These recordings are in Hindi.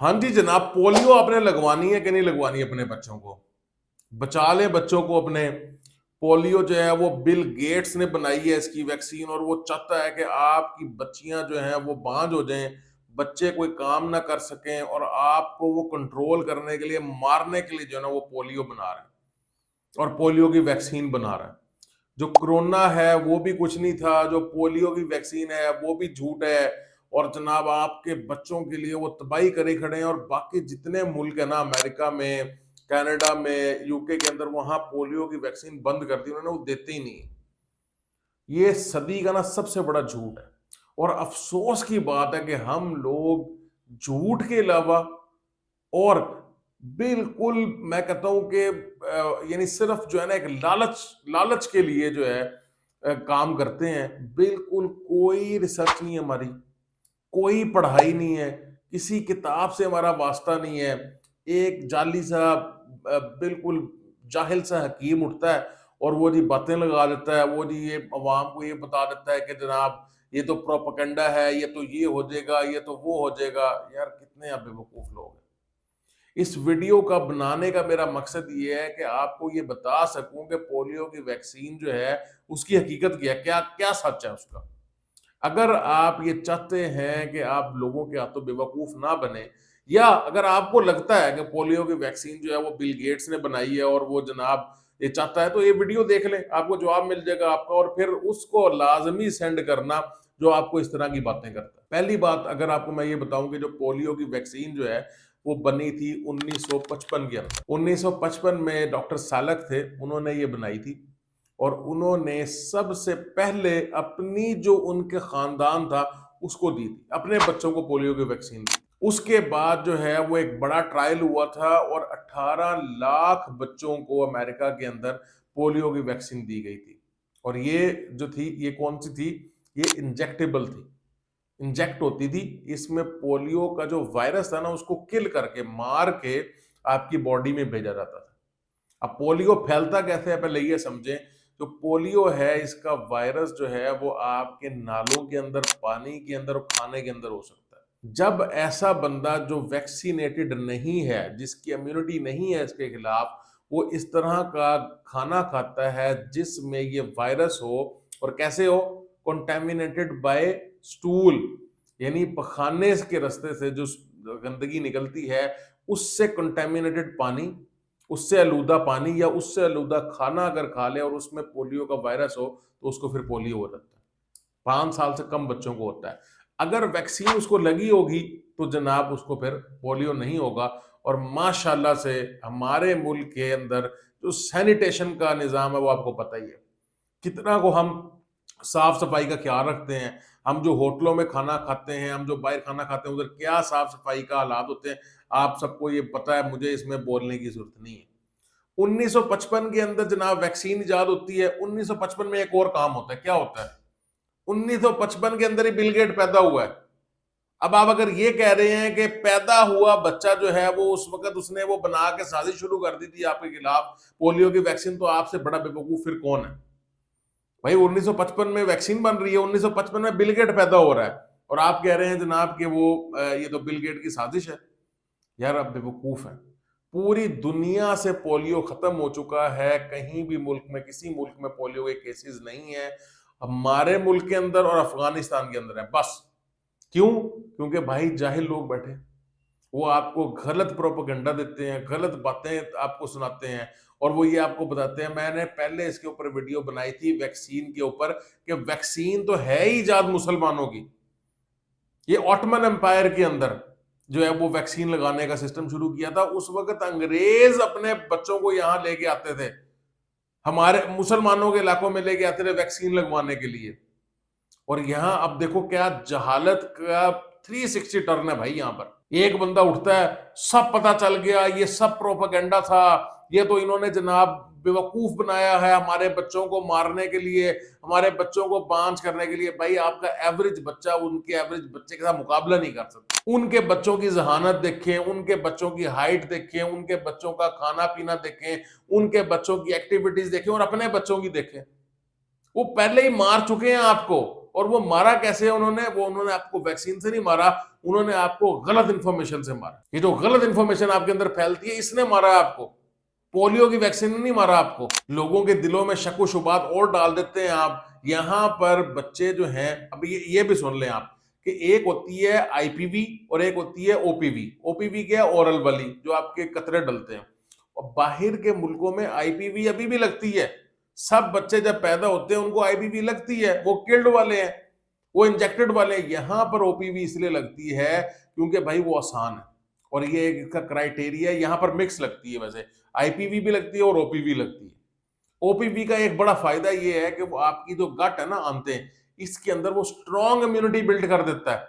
हाँ जी जनाब, पोलियो आपने लगवानी है कि नहीं लगवानी है अपने बच्चों को? बचा लें बच्चों को अपने। पोलियो जो है वो बिल गेट्स ने बनाई है इसकी वैक्सीन, और वो चाहता है कि आपकी बच्चियां जो हैं वो बांझ हो जाएं, बच्चे कोई काम ना कर सकें, और आपको वो कंट्रोल करने के लिए, मारने के लिए जो है ना वो पोलियो बना रहा है और पोलियो की वैक्सीन बना रहा है। जो कोरोना है वो भी कुछ नहीं था, जो पोलियो की वैक्सीन है वो भी झूठ है। और जनाब आपके बच्चों के लिए वो तबाही करे खड़े हैं, और बाकी जितने मुल्क है ना, अमेरिका में, कनाडा में, यूके के अंदर, वहां पोलियो की वैक्सीन बंद कर दी उन्होंने, वो देते ही नहीं। ये सदी का ना सबसे बड़ा झूठ है। और अफसोस की बात है कि हम लोग झूठ के अलावा और बिल्कुल, मैं कहता हूं कि यानी सिर्फ जो है ना एक लालच लालच के लिए जो है काम करते हैं। बिल्कुल कोई रिसर्च नहीं है हमारी, कोई पढ़ाई नहीं है, किसी किताब से हमारा वास्ता नहीं है। एक जाली सा बिल्कुल जाहिल सा हकीम उठता है और वो जी बातें लगा देता है, वो जी ये अवाम को ये बता देता है कि जनाब ये तो प्रोपेगेंडा है, ये तो ये हो जाएगा, ये तो वो हो जाएगा। यार कितने आप बेवकूफ लोग हैं। इस वीडियो का बनाने का मेरा मकसद ये है कि आपको ये बता सकूं कि पोलियो की वैक्सीन जो है उसकी हकीकत क्या है, क्या क्या सच है उसका। अगर आप ये चाहते हैं कि आप लोगों के हाथों बेवकूफ ना बने, या अगर आपको लगता है कि पोलियो की वैक्सीन जो है वो बिल गेट्स ने बनाई है और वो जनाब ये चाहता है, तो ये वीडियो देख लें, आपको जवाब मिल जाएगा आपका। और फिर उसको लाजमी सेंड करना जो आपको इस तरह की बातें करता है। पहली बात, अगर आपको मैं ये बताऊं कि जो पोलियो की वैक्सीन जो है वो बनी थी 1955 के अंदर। 1955 में डॉक्टर सालक थे, उन्होंने ये बनाई थी। और उन्होंने सबसे पहले अपनी जो उनके खानदान था उसको दी थी, अपने बच्चों को पोलियो की वैक्सीन दी। उसके बाद जो है वो एक बड़ा ट्रायल हुआ था और 18 लाख बच्चों को अमेरिका के अंदर पोलियो की वैक्सीन दी गई थी। और ये जो थी, ये कौन सी थी? ये इंजेक्टेबल थी, इंजेक्ट होती थी। इसमें पोलियो का जो वायरस था ना उसको किल करके, मार के आपकी बॉडी में भेजा जाता था। अब पोलियो फैलता कैसे है पहले ये समझें। जो पोलियो है इसका वायरस जो है वो आपके नालों के अंदर, पानी के अंदर और खाने के अंदर हो सकता है। जब ऐसा बंदा जो वैक्सीनेटेड नहीं है, जिसकी इम्यूनिटी नहीं है इसके खिलाफ, वो इस तरह का खाना खाता है जिसमें ये वायरस हो, और कैसे हो? कंटेमिनेटेड बाय स्टूल, यानी पखाने के रास्ते से जो गंदगी निकलती है, उससे कंटेमिनेटेड पानी, उससे आलूदा पानी या उससे आलूदा खाना अगर खा ले और उसमें पोलियो का वायरस हो, तो उसको फिर पोलियो हो जाता है। 5 साल से कम बच्चों को होता है। अगर वैक्सीन उसको लगी होगी तो जनाब उसको फिर पोलियो नहीं होगा। और माशाल्लाह से हमारे मुल्क के अंदर जो सैनिटेशन का निज़ाम है वो आपको पता ही है, कितना को हम साफ सफाई का ख्याल रखते हैं। हम जो होटलों में खाना खाते हैं, हम जो बाहर खाना खाते हैं, उधर क्या साफ सफाई का हालात होते हैं, आप सबको ये पता है, मुझे इसमें बोलने की जरूरत नहीं है। 1955 के अंदर जनाब वैक्सीन इजाद होती है। 1955 में एक और काम होता है, क्या होता है? 1955 के अंदर ही बिल गेट पैदा हुआ है। अब आप अगर ये कह रहे हैं कि पैदा हुआ बच्चा जो है वो उस वक्त उसने वो बना के साजिश शुरू कर दी थी आपके खिलाफ पोलियो की वैक्सीन, तो आपसे बड़ा बेवकूफ फिर कौन है? भाई 1955 में वैक्सीन बन रही है, 1955 में बिल गेट पैदा हो रहा है, और आप कह रहे हैं जनाब कि वो ये तो बिल गेट की साजिश है। यार आप बेवकूफ हैं। पूरी दुनिया से पोलियो खत्म हो चुका है, कहीं भी मुल्क में, किसी मुल्क में पोलियो के केसेस नहीं है। हमारे मुल्क के अंदर और अफगानिस्तान के अंदर है बस। क्यों? क्योंकि भाई जाहिल लोग बैठे, वो आपको गलत प्रोपेगेंडा देते हैं, गलत बातें आपको सुनाते हैं, और वो ये आपको बताते हैं। मैंने पहले इसके ऊपर वीडियो बनाई थी वैक्सीन के ऊपर, कि वैक्सीन तो है ही इजाद मुसलमानों की। ये ऑटमन एम्पायर के अंदर जो है वो वैक्सीन लगाने का सिस्टम शुरू किया था। उस वक्त अंग्रेज अपने बच्चों को यहां लेके आते थे, हमारे मुसलमानों के इलाकों में लेके आते थे वैक्सीन लगवाने के लिए। और यहाँ अब देखो क्या जहालत का 360 टर्न है भाई। यहाँ पर एक बंदा उठता है, सब पता चल गया, ये सब प्रोपेगेंडा था, ये तो इन्होंने जनाब बेवकूफ बनाया है हमारे बच्चों को मारने के लिए, हमारे बच्चों को बांझ करने के लिए। भाई आपका एवरेज बच्चा उनके एवरेज बच्चे के साथ मुकाबला नहीं कर सकता। उनके बच्चों की जहानत देखें, उनके बच्चों की हाइट देखें, उनके बच्चों का खाना पीना देखें, उनके बच्चों की एक्टिविटीज देखें, और अपने बच्चों की देखें। वो पहले ही मार चुके हैं आपको। और वो मारा कैसे है उन्होंने आपको वैक्सीन से नहीं मारा, उन्होंने आपको गलत इंफॉर्मेशन से मारा। ये जो गलत इंफॉर्मेशन आपके अंदर फैलती है, इसने मारा आपको। पोलियो की वैक्सीन ने नहीं मारा आपको। लोगों के दिलों में शक व शुबात और डाल देते हैं आप। यहाँ पर बच्चे जो हैं, अब ये भी सुन लें आप कि एक होती है आईपीवी और एक होती है ओपीवी। ओपीवी क्या है? ओरल वाली, जो आपके कतरे डलते हैं। और बाहर के मुल्कों में आईपीवी अभी भी लगती है। सब बच्चे जब पैदा होते हैं उनको आईपीवी लगती है, वो किल्ड वाले हैं, वो इंजेक्टेड वाले हैं। यहां पर ओपीवी इसलिए लगती है क्योंकि भाई वो आसान है और ये इसका क्राइटेरिया है। यहां पर मिक्स लगती है, वैसे आईपीवी भी लगती है और ओपीवी लगती है। ओपीवी का एक बड़ा फायदा ये है कि वो आपकी जो गट है ना, आंतें, इसके अंदर वो स्ट्रॉन्ग इम्यूनिटी बिल्ड कर देता है।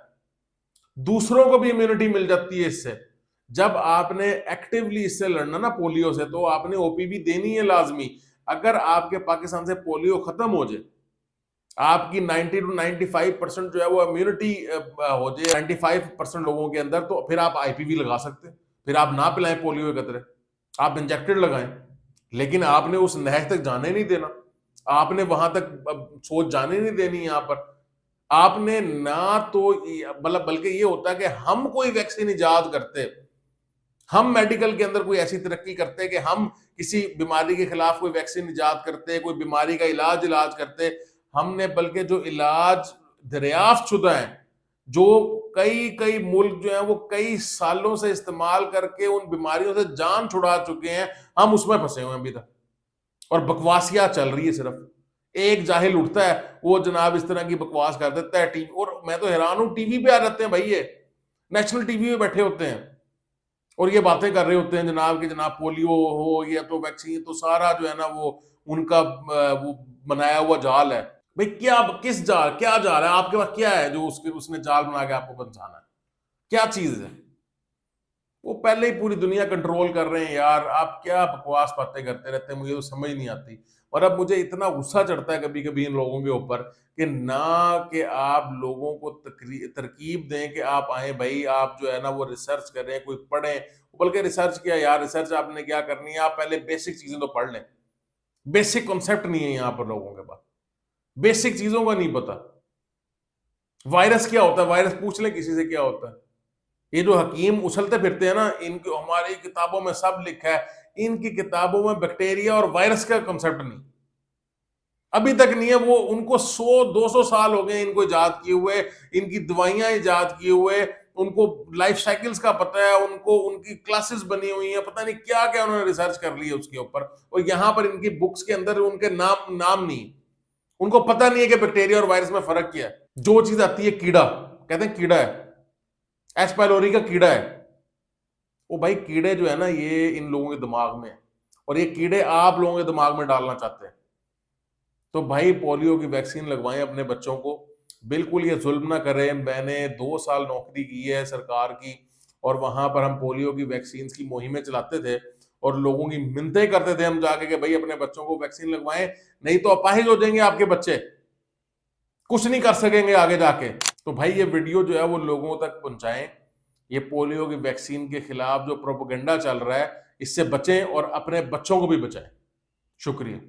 दूसरों को भी इम्यूनिटी मिल जाती है इससे। जब आपने एक्टिवली इससे लड़ना ना पोलियो से, तो आपने ओपीवी देनी है लाजमी। अगर आपके पाकिस्तान से पोलियो खत्म हो जाए, आपकी 90 to 95% जो है वो इम्यूनिटी हो जाए 95% लोगों के अंदर, तो फिर आप आईपीवी लगा सकते हैं। फिर आप ना पिलाएं पोलियो के कतरे, आप इंजेक्टेड लगाएं। लेकिन आपने उस नहज तक जाने नहीं देना, आपने वहां तक सोच जाने नहीं देनी। यहां पर आपने ना तो मतलब, बल्कि ये होता है कि हम कोई वैक्सीन इजाद करते, हम मेडिकल के अंदर कोई ऐसी तरक्की करते कि हम किसी बीमारी के खिलाफ कोई वैक्सीन इजाद करते, कोई बीमारी का इलाज करते। हमने बल्कि जो इलाज दरियाफ्त शुदा है, जो कई कई मुल्क जो है वो कई सालों से इस्तेमाल करके उन बीमारियों से जान छुड़ा चुके हैं, हम उसमें फंसे हुए हैं अभी तक। और बकवासियां चल रही है सिर्फ। एक जाहिल उठता है, वो जनाब इस तरह की बकवास कर देता है टीवी, और मैं तो हैरान हूं, टीवी पे आ जाते हैं भाई, ये नेशनल टीवी पे बैठे होते हैं और ये बातें कर रहे होते हैं जनाब कि जनाब पोलियो हो या तो वैक्सीन, तो सारा जो है ना वो उनका वो बनाया हुआ जाल है। भाई क्या, किस जाल, क्या जाल है आपके पास? क्या है जो उसने जाल बना के आपको बचाना है? क्या चीज है? वो पहले ही पूरी दुनिया कंट्रोल कर रहे हैं यार। आप क्या बकवास बातें करते रहते हैं, मुझे तो समझ नहीं आती। और अब मुझे इतना गुस्सा चढ़ता है कभी कभी इन लोगों के ऊपर कि ना कि आप लोगों को तरकीब दें कि आप आए भाई, आप जो है ना वो रिसर्च करें, कोई पढ़ें। बल्कि रिसर्च किया यार, रिसर्च आपने क्या करनी है? आप पहले बेसिक चीजें तो पढ़ लें। बेसिक कॉन्सेप्ट नहीं है यहाँ पर लोगों के पास, बेसिक चीजों का नहीं पता। वायरस क्या होता है, वायरस पूछ लें किसी से क्या होता है। ये जो हकीम उछलते फिरते हैं ना, इनको हमारी किताबों में सब लिखा है, इनकी किताबों में बैक्टीरिया और वायरस का कंसेप्ट नहीं, अभी तक नहीं है। वो उनको 100-200 साल हो गए इनको इजाद किए हुए, इनकी दवाइयां इजाद किए हुए, उनको लाइफ साइकिल्स का पता है, उनको उनकी क्लासेस बनी हुई हैं, पता नहीं क्या क्या उन्होंने रिसर्च कर ली है उसके ऊपर। और यहाँ पर इनकी बुक्स के अंदर उनके नाम नहीं, उनको पता नहीं है कि बैक्टीरिया और वायरस में फर्क क्या है। जो चीज आती है कीड़ा, कहते हैं कीड़ा है, एस पाइलोरी का कीड़ा है। वो भाई कीड़े जो है ना, ये इन लोगों के दिमाग में है, और ये कीड़े आप लोगों के दिमाग में डालना चाहते हैं। तो भाई पोलियो की वैक्सीन लगवाएं अपने बच्चों को, बिल्कुल ये जुल्म ना करें। मैंने 2 साल नौकरी की है सरकार की, और वहां पर हम पोलियो की वैक्सीन की मुहिमें चलाते थे और लोगों की मिन्नतें करते थे हम जाके कि भाई अपने बच्चों को वैक्सीन लगवाएं, नहीं तो अपाहिज हो जाएंगे आपके बच्चे, कुछ नहीं कर सकेंगे आगे जाके। तो भाई ये वीडियो जो है वो लोगों तक पहुंचाएं। ये पोलियो की वैक्सीन के खिलाफ जो प्रोपेगेंडा चल रहा है, इससे बचें और अपने बच्चों को भी बचाएं। शुक्रिया।